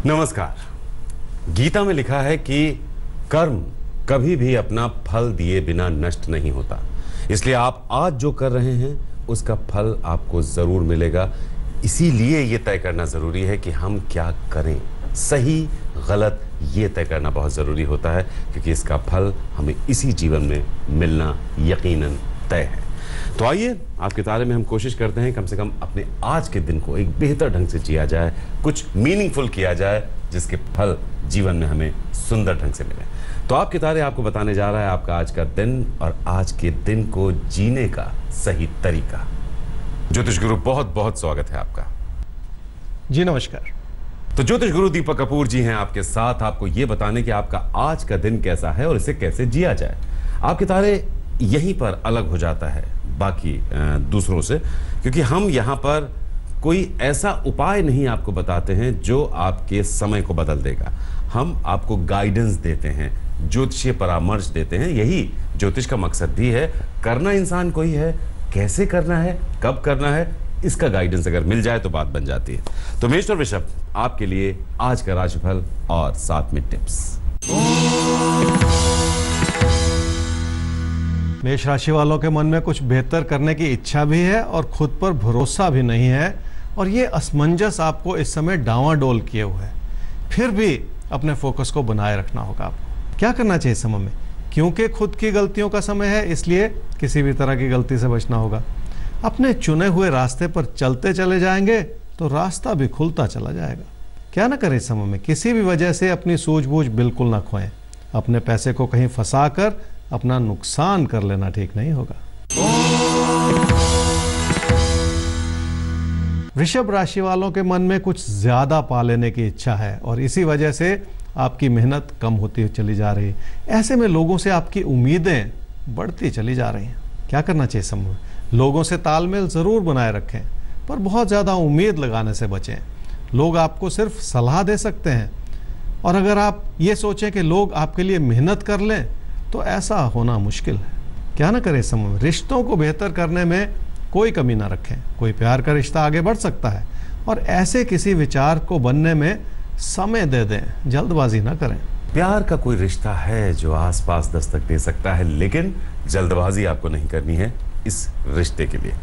नमस्कार। गीता में लिखा है कि कर्म कभी भी अपना फल दिए बिना नष्ट नहीं होता, इसलिए आप आज जो कर रहे हैं उसका फल आपको जरूर मिलेगा। इसीलिए ये तय करना जरूरी है कि हम क्या करें। सही गलत ये तय करना बहुत जरूरी होता है, क्योंकि इसका फल हमें इसी जीवन में मिलना यकीनन तय है। तो आइए आपके तारे में हम कोशिश करते हैं कम से कम अपने आज के दिन को एक बेहतर ढंग से जिया जाए, कुछ मीनिंगफुल किया जाए, जिसके फल जीवन में हमें सुंदर ढंग से मिले। तो आपके तारे आपको बताने जा रहा है आपका आज का दिन और आज के दिन को जीने का सही तरीका। ज्योतिष गुरु बहुत बहुत स्वागत है आपका। जी नमस्कार। तो ज्योतिष गुरु दीपक कपूर जी हैं आपके साथ, आपको यह बताने कि आपका आज का दिन कैसा है और इसे कैसे जिया जाए। आपके तारे यहीं पर अलग हो जाता है बाकी दूसरों से, क्योंकि हम यहाँ पर कोई ऐसा उपाय नहीं आपको बताते हैं जो आपके समय को बदल देगा। हम आपको गाइडेंस देते हैं, ज्योतिषीय परामर्श देते हैं। यही ज्योतिष का मकसद भी है। करना इंसान को ही है, कैसे करना है, कब करना है, इसका गाइडेंस अगर मिल जाए तो बात बन जाती है। तो मेष और वृषभ आपके लिए आज का राशिफल और साथ में टिप्स। मेष राशि वालों के मन में कुछ बेहतर करने की इच्छा भी है और खुद पर भरोसा भी नहीं है, और ये असमंजस आपको इस समय डांवाडोल किए हुए है। फिर भी अपने फोकस को बनाए रखना होगा। आपको क्या करना चाहिए इस समय में? क्योंकि खुद की गलतियों का समय है, इसलिए किसी भी तरह की गलती से बचना होगा। अपने चुने हुए रास्ते पर चलते चले जाएंगे तो रास्ता भी खुलता चला जाएगा। क्या ना करें इस समय में? किसी भी वजह से अपनी सूझबूझ बिल्कुल ना खोएं। अपने पैसे को कहीं फंसा कर अपना नुकसान कर लेना ठीक नहीं होगा। वृषभ राशि वालों के मन में कुछ ज्यादा पा लेने की इच्छा है और इसी वजह से आपकी मेहनत कम होती चली जा रही है। ऐसे में लोगों से आपकी उम्मीदें बढ़ती चली जा रही हैं। क्या करना चाहिए समय में? लोगों से तालमेल जरूर बनाए रखें, पर बहुत ज्यादा उम्मीद लगाने से बचें। लोग आपको सिर्फ सलाह दे सकते हैं, और अगर आप ये सोचें कि लोग आपके लिए मेहनत कर लें तो ऐसा होना मुश्किल है। क्या ना करें समय में? रिश्तों को बेहतर करने में कोई कमी ना रखें। कोई प्यार का रिश्ता आगे बढ़ सकता है, और ऐसे किसी विचार को बनने में समय दे दें, जल्दबाजी ना करें। प्यार का कोई रिश्ता है जो आसपास दस्तक दे सकता है, लेकिन जल्दबाजी आपको नहीं करनी है इस रिश्ते के लिए।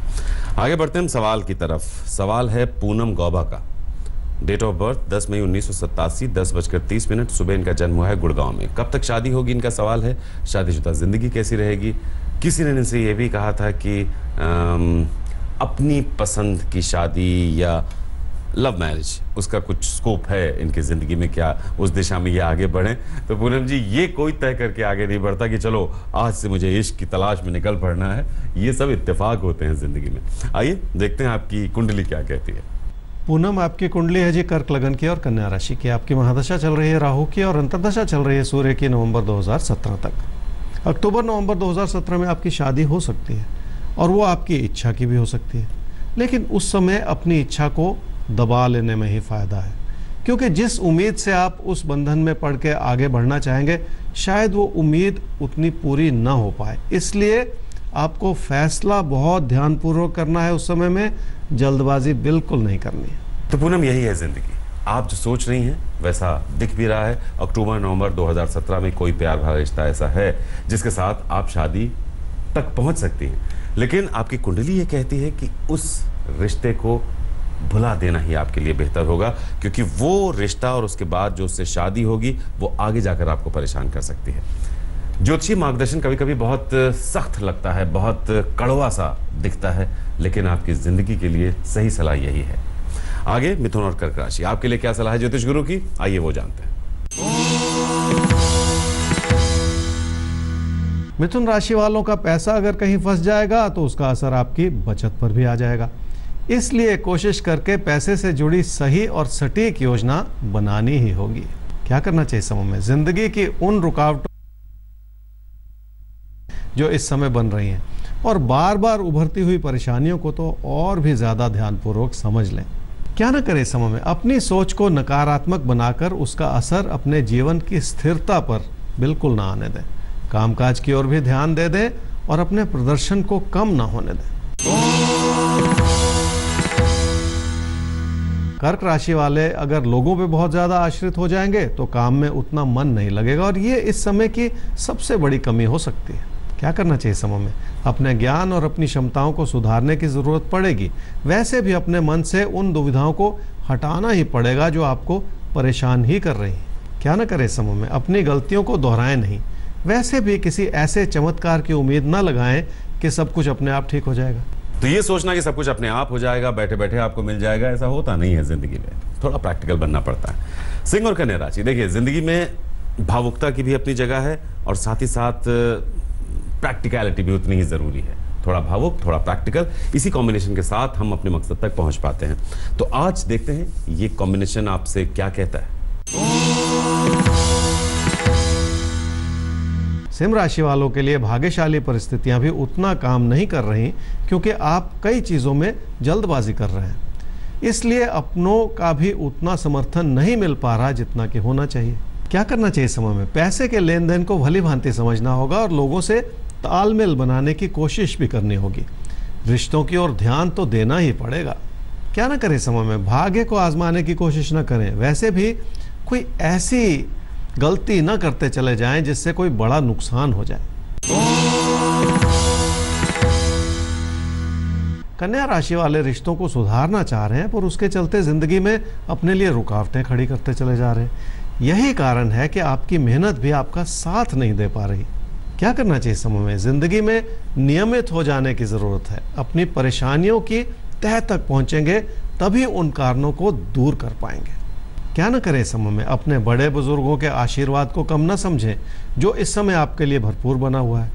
आगे बढ़ते हैं हम सवाल की तरफ। सवाल है पूनम गौबा का। डेट ऑफ बर्थ 10 मई 1987, 10:30 सुबह इनका जन्म हुआ है गुड़गांव में। कब तक शादी होगी इनका सवाल है। शादीशुदा जिंदगी कैसी रहेगी। किसी ने इनसे ये भी कहा था कि अपनी पसंद की शादी या लव मैरिज, उसका कुछ स्कोप है इनकी ज़िंदगी में, क्या उस दिशा में ये आगे बढ़ें। तो पूनम जी, ये कोई तय करके आगे नहीं बढ़ता कि चलो आज से मुझे इश्क की तलाश में निकल पड़ना है। ये सब इत्तेफाक होते हैं ज़िंदगी में। आइए देखते हैं आपकी कुंडली क्या कहती है। पूनम, आपकी कुंडली है जी कर्क लगन की और कन्या राशि की। आपकी महादशा चल रही है राहु की और अंतर्दशा चल रही है सूर्य की नवंबर 2017 तक। अक्टूबर नवंबर 2017 में आपकी शादी हो सकती है, और वो आपकी इच्छा की भी हो सकती है, लेकिन उस समय अपनी इच्छा को दबा लेने में ही फायदा है, क्योंकि जिस उम्मीद से आप उस बंधन में पड़ के आगे बढ़ना चाहेंगे, शायद वो उम्मीद उतनी पूरी ना हो पाए। इसलिए आपको फैसला बहुत ध्यानपूर्वक करना है उस समय में, जल्दबाजी बिल्कुल नहीं करनी है। तो पूनम, यही है जिंदगी। आप जो सोच रही हैं वैसा दिख भी रहा है। अक्टूबर नवंबर 2017 में कोई प्यार भरा रिश्ता ऐसा है जिसके साथ आप शादी तक पहुंच सकती हैं, लेकिन आपकी कुंडली ये कहती है कि उस रिश्ते को भुला देना ही आपके लिए बेहतर होगा, क्योंकि वो रिश्ता और उसके बाद जो उससे शादी होगी वो आगे जाकर आपको परेशान कर सकती है। ज्योतिषी मार्गदर्शन कभी कभी बहुत सख्त लगता है, बहुत कड़वा सा दिखता है, लेकिन आपकी जिंदगी के लिए सही सलाह यही है। आगे मिथुन और कर्क राशि, आपके लिए क्या सलाह है ज्योतिष गुरु की, आइए वो जानते हैं। मिथुन राशि वालों का पैसा अगर कहीं फंस जाएगा तो उसका असर आपकी बचत पर भी आ जाएगा। इसलिए कोशिश करके पैसे से जुड़ी सही और सटीक योजना बनानी ही होगी। क्या करना चाहिए समय में? जिंदगी की उन रुकावटों जो इस समय बन रही हैं और बार बार उभरती हुई परेशानियों को तो और भी ज्यादा ध्यानपूर्वक समझ लें। क्या ना करें समय में? अपनी सोच को नकारात्मक बनाकर उसका असर अपने जीवन की स्थिरता पर बिल्कुल ना आने दें। कामकाज की ओर भी ध्यान दे दें और अपने प्रदर्शन को कम ना होने दें। कर्क राशि वाले अगर लोगों पे बहुत ज़्यादा आश्रित हो जाएंगे तो काम में उतना मन नहीं लगेगा और ये इस समय की सबसे बड़ी कमी हो सकती है। क्या करना चाहिए समय में? अपने ज्ञान और अपनी क्षमताओं को सुधारने की ज़रूरत पड़ेगी। वैसे भी अपने मन से उन दुविधाओं को हटाना ही पड़ेगा जो आपको परेशान ही कर रही हैं। क्या ना करें समय में? अपनी गलतियों को दोहराएं नहीं। वैसे भी किसी ऐसे चमत्कार की उम्मीद ना लगाएं कि सब कुछ अपने आप ठीक हो जाएगा। तो ये सोचना कि सब कुछ अपने आप हो जाएगा, बैठे बैठे आपको मिल जाएगा, ऐसा होता नहीं है जिंदगी में। थोड़ा प्रैक्टिकल बनना पड़ता है। सिंह और कन्या राशि, देखिए जिंदगी में भावुकता की भी अपनी जगह है और साथ ही साथ प्रैक्टिकलिटी भी उतनी ही जरूरी है। थोड़ा भावुक, थोड़ा प्रैक्टिकल, इसी कॉम्बिनेशन के साथ हम अपने मकसद तक पहुंच पाते हैं। तो आज देखते हैं ये कॉम्बिनेशन आपसे क्या कहता है। सिंह राशि वालों के लिए भाग्यशाली परिस्थितियां भी उतना काम नहीं कर रही क्योंकि आप कई चीज़ों में जल्दबाजी कर रहे हैं। इसलिए अपनों का भी उतना समर्थन नहीं मिल पा रहा जितना कि होना चाहिए। क्या करना चाहिए समय में? पैसे के लेन देन को भली भांति समझना होगा और लोगों से तालमेल बनाने की कोशिश भी करनी होगी। रिश्तों की ओर ध्यान तो देना ही पड़ेगा। क्या ना करें समय में? भाग्य को आजमाने की कोशिश ना करें। वैसे भी कोई ऐसी गलती ना करते चले जाएं जिससे कोई बड़ा नुकसान हो जाए। कन्या राशि वाले रिश्तों को सुधारना चाह रहे हैं पर उसके चलते जिंदगी में अपने लिए रुकावटें खड़ी करते चले जा रहे हैं। यही कारण है कि आपकी मेहनत भी आपका साथ नहीं दे पा रही। क्या करना चाहिए समय में? जिंदगी में नियमित हो जाने की जरूरत है। अपनी परेशानियों की तह तक पहुंचेंगे तभी उन कारणों को दूर कर पाएंगे। क्या न करें समय में? अपने बड़े बुजुर्गों के आशीर्वाद को कम न समझें जो इस समय आपके लिए भरपूर बना हुआ है।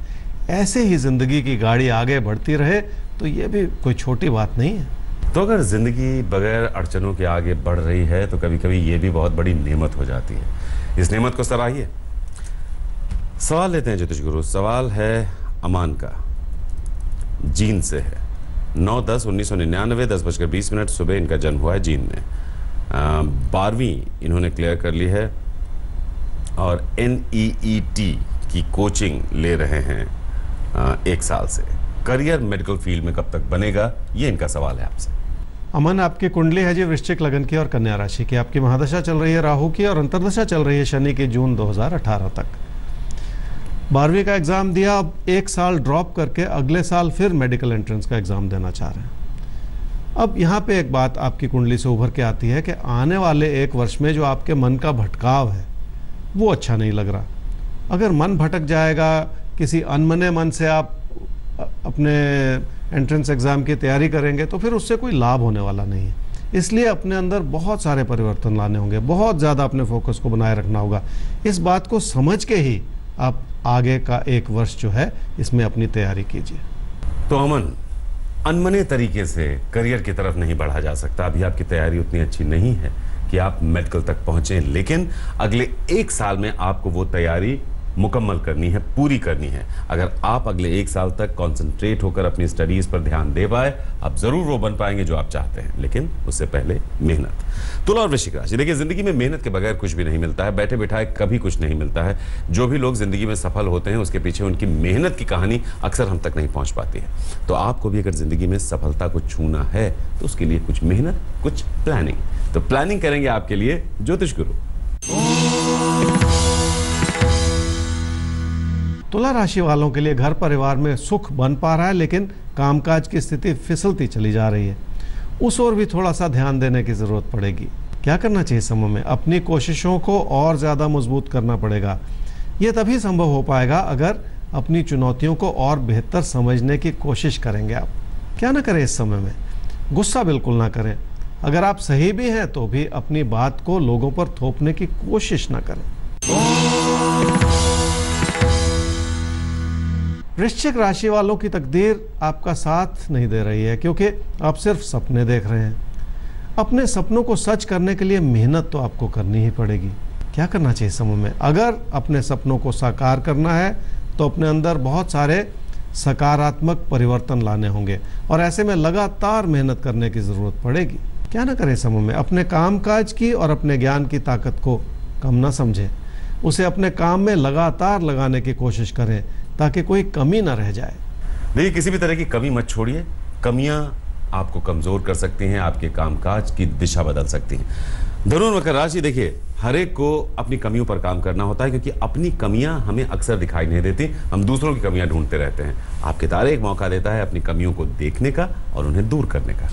ऐसे ही जिंदगी की गाड़ी आगे बढ़ती रहे तो ये भी कोई छोटी बात नहीं है। तो अगर जिंदगी बगैर अड़चनों के आगे बढ़ रही है तो कभी कभी ये भी बहुत बड़ी नेमत हो जाती है। इस नेमत को सराहिए। सवाल लेते हैं ज्योतिष गुरु। सवाल है अमान का, जींद से है। 9/10/1999 10:20 सुबह इनका जन्म हुआ है जींद में। 12वीं इन्होंने क्लियर कर ली है और NEET की कोचिंग ले रहे हैं 1 साल से। करियर मेडिकल फील्ड में कब तक बनेगा, ये इनका सवाल है आपसे। अमन, आपकी कुंडली है जी वृश्चिक लगन की और कन्या राशि की। आपकी महादशा चल रही है राहु की और अंतर्दशा चल रही है शनि की जून 2018 तक। 12वीं का एग्जाम दिया, अब 1 साल ड्रॉप करके अगले साल फिर मेडिकल एंट्रेंस का एग्जाम देना चाह रहे हैं। अब यहाँ पे एक बात आपकी कुंडली से उभर के आती है कि आने वाले 1 वर्ष में जो आपके मन का भटकाव है वो अच्छा नहीं लग रहा। अगर मन भटक जाएगा, किसी अनमने मन से आप अपने एंट्रेंस एग्ज़ाम की तैयारी करेंगे तो फिर उससे कोई लाभ होने वाला नहीं है। इसलिए अपने अंदर बहुत सारे परिवर्तन लाने होंगे, बहुत ज़्यादा अपने फोकस को बनाए रखना होगा। इस बात को समझ के ही आप आगे का 1 वर्ष जो है इसमें अपनी तैयारी कीजिए। तो अमन, अनमने तरीके से करियर की तरफ नहीं बढ़ा जा सकता। अभी आपकी तैयारी उतनी अच्छी नहीं है कि आप मेडिकल तक पहुंचे, लेकिन अगले 1 साल में आपको वो तैयारी मुकम्मल करनी है, पूरी करनी है। अगर आप अगले 1 साल तक कंसंट्रेट होकर अपनी स्टडीज पर ध्यान दे पाए, आप जरूर वो बन पाएंगे जो आप चाहते हैं, लेकिन उससे पहले मेहनत। तुला और वृश्चिक राशि, देखिए जिंदगी में मेहनत के बगैर कुछ भी नहीं मिलता है। बैठे बैठाए कभी कुछ नहीं मिलता है। जो भी लोग जिंदगी में सफल होते हैं उसके पीछे उनकी मेहनत की कहानी अक्सर हम तक नहीं पहुंच पाती है। तो आपको भी अगर जिंदगी में सफलता को छूना है तो उसके लिए कुछ मेहनत, कुछ प्लानिंग। तो प्लानिंग करेंगे आपके लिए ज्योतिष गुरु। तुला राशि वालों के लिए घर परिवार में सुख बन पा रहा है लेकिन कामकाज की स्थिति फिसलती चली जा रही है। उस ओर भी थोड़ा सा ध्यान देने की जरूरत पड़ेगी। क्या करना चाहिए समय में? अपनी कोशिशों को और ज़्यादा मजबूत करना पड़ेगा। ये तभी संभव हो पाएगा अगर अपनी चुनौतियों को और बेहतर समझने की कोशिश करेंगे आप। क्या ना करें इस समय में? गुस्सा बिल्कुल ना करें। अगर आप सही भी हैं तो भी अपनी बात को लोगों पर थोपने की कोशिश ना करें। वृश्चिक राशि वालों की तकदीर आपका साथ नहीं दे रही है क्योंकि आप सिर्फ सपने देख रहे हैं। अपने सपनों को सच करने के लिए मेहनत तो आपको करनी ही पड़ेगी। क्या करना चाहिए समय में? अगर अपने सपनों को साकार करना है तो अपने अंदर बहुत सारे सकारात्मक परिवर्तन लाने होंगे और ऐसे में लगातार मेहनत करने की ज़रूरत पड़ेगी। क्या ना करें समय में? अपने कामकाज की और अपने ज्ञान की ताकत को कम ना समझें। उसे अपने काम में लगातार लगाने की कोशिश करें ताकि कोई कमी ना रह जाए। देखिए, किसी भी तरह की कमी मत छोड़िए। कमियां आपको कमजोर कर सकती हैं, आपके कामकाज की दिशा बदल सकती हैं। धनु और मकर राशि, देखिए हर एक को अपनी कमियों पर काम करना होता है, क्योंकि अपनी कमियां हमें अक्सर दिखाई नहीं देती, हम दूसरों की कमियां ढूंढते रहते हैं। आपके तारे एक मौका देता है अपनी कमियों को देखने का और उन्हें दूर करने का।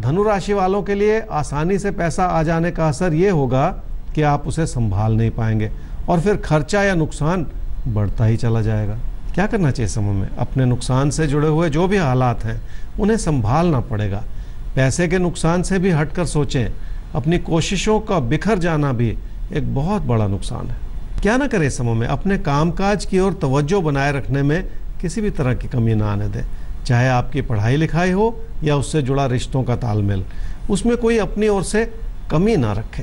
धनु राशि वालों के लिए आसानी से पैसा आ जाने का असर ये होगा कि आप उसे संभाल नहीं पाएंगे और फिर खर्चा या नुकसान बढ़ता ही चला जाएगा। क्या करना चाहिए समय में? अपने नुकसान से जुड़े हुए जो भी हालात हैं उन्हें संभालना पड़ेगा। पैसे के नुकसान से भी हटकर सोचें। अपनी कोशिशों का बिखर जाना भी एक बहुत बड़ा नुकसान है। क्या ना करें समय में? अपने कामकाज की ओर तवज्जो बनाए रखने में किसी भी तरह की कमी ना आने दें। चाहे आपकी पढ़ाई लिखाई हो या उससे जुड़ा रिश्तों का तालमेल, उसमें कोई अपनी ओर से कमी ना रखे।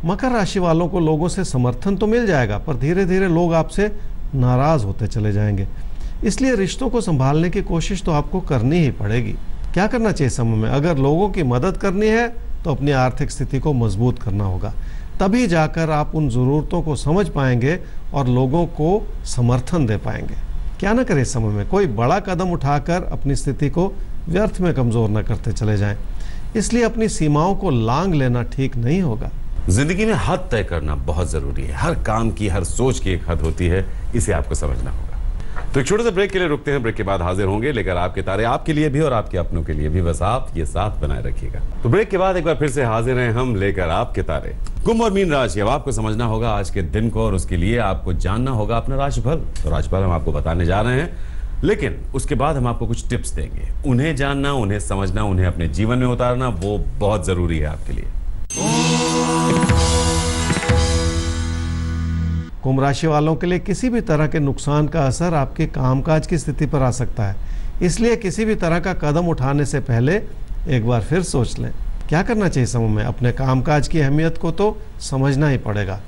मकर राशि वालों को लोगों से समर्थन तो मिल जाएगा, पर धीरे धीरे लोग आपसे नाराज होते चले जाएंगे। इसलिए रिश्तों को संभालने की कोशिश तो आपको करनी ही पड़ेगी। क्या करना चाहिए समय में? अगर लोगों की मदद करनी है तो अपनी आर्थिक स्थिति को मजबूत करना होगा, तभी जाकर आप उन ज़रूरतों को समझ पाएंगे और लोगों को समर्थन दे पाएंगे। क्या ना करें समय में? कोई बड़ा कदम उठाकर अपनी स्थिति को व्यर्थ में कमज़ोर न करते चले जाएं। इसलिए अपनी सीमाओं को लांघ लेना ठीक नहीं होगा। जिंदगी में हद तय करना बहुत जरूरी है। हर काम की, हर सोच की एक हद होती है, इसे आपको समझना होगा। तो एक छोटे से ब्रेक के लिए रुकते हैं। ब्रेक के बाद हाजिर होंगे लेकर आपके तारे, आपके लिए भी और आपके अपनों के लिए भी। बस आप ये साथ बनाए रखिएगा। तो ब्रेक के बाद एक बार फिर से हाजिर हैं हम लेकर आपके तारे। कुंभ और मीन राशि, अब आपको समझना होगा आज के दिन को और उसके लिए आपको जानना होगा अपना राशिफल। तो राशिफल हम आपको बताने जा रहे हैं, लेकिन उसके बाद हम आपको कुछ टिप्स देंगे। उन्हें जानना, उन्हें समझना, उन्हें अपने जीवन में उतारना, वो बहुत जरूरी है आपके लिए। कुंभ राशि वालों के लिए किसी भी तरह के नुकसान का असर आपके कामकाज की स्थिति पर आ सकता है। इसलिए किसी भी तरह का कदम उठाने से पहले एक बार फिर सोच लें। क्या करना चाहिए समय में? अपने कामकाज की अहमियत को तो समझना ही पड़ेगा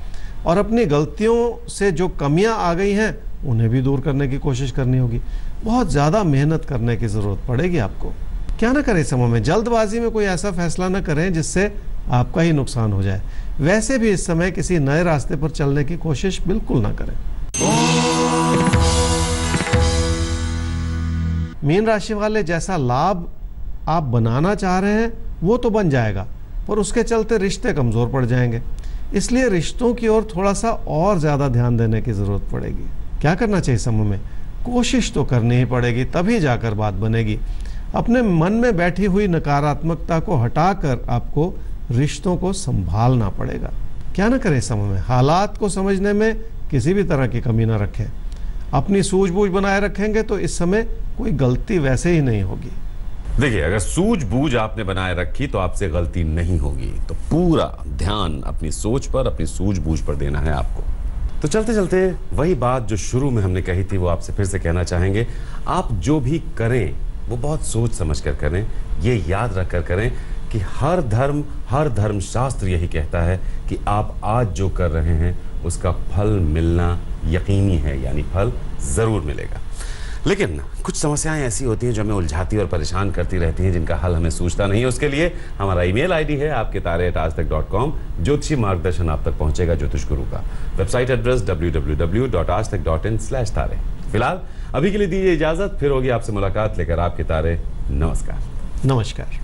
और अपनी गलतियों से जो कमियां आ गई हैं उन्हें भी दूर करने की कोशिश करनी होगी। बहुत ज़्यादा मेहनत करने की ज़रूरत पड़ेगी आपको। क्या ना करें समय में? जल्दबाजी में कोई ऐसा फैसला न करें जिससे आपका ही नुकसान हो जाए। वैसे भी इस समय किसी नए रास्ते पर चलने की कोशिश बिल्कुल ना करें। मीन राशि वाले, जैसा लाभ आप बनाना चाह रहे हैं वो तो बन जाएगा, पर उसके चलते रिश्ते कमजोर पड़ जाएंगे। इसलिए रिश्तों की ओर थोड़ा सा और ज्यादा ध्यान देने की जरूरत पड़ेगी। क्या करना चाहिए समय में? कोशिश तो करनी ही पड़ेगी, तभी जाकर बात बनेगी। अपने मन में बैठी हुई नकारात्मकता को हटाकर आपको रिश्तों को संभालना पड़ेगा। क्या ना करें समय में? हालात को समझने में किसी भी तरह की कमी ना रखें। अपनी सूझबूझ बनाए रखेंगे तो इस समय कोई गलती वैसे ही नहीं होगी। देखिए, अगर सूझबूझ आपने बनाए रखी तो आपसे गलती नहीं होगी। तो पूरा ध्यान अपनी सोच पर, अपनी सूझबूझ पर देना है आपको। तो चलते चलते वही बात जो शुरू में हमने कही थी वो आपसे फिर से कहना चाहेंगे। आप जो भी करें वो बहुत सोच समझ कर करें। ये याद रख कर करें कि हर धर्म शास्त्र यही कहता है कि आप आज जो कर रहे हैं उसका फल मिलना यकीनी है, यानी फल जरूर मिलेगा। लेकिन कुछ समस्याएं ऐसी होती हैं जो हमें उलझाती और परेशान करती रहती हैं, जिनका हल हमें सूझता नहीं है। उसके लिए हमारा ईमेल आईडी है आपके तारे@aajtak.com। ज्योतिषी मार्गदर्शन आप तक पहुंचेगा ज्योतिष गुरु का। वेबसाइट एड्रेस www.aajtak.in/तारे। फिलहाल अभी के लिए दीजिए इजाजत, फिर होगी आपसे मुलाकात लेकर आपके तारे। नमस्कार। नमस्कार।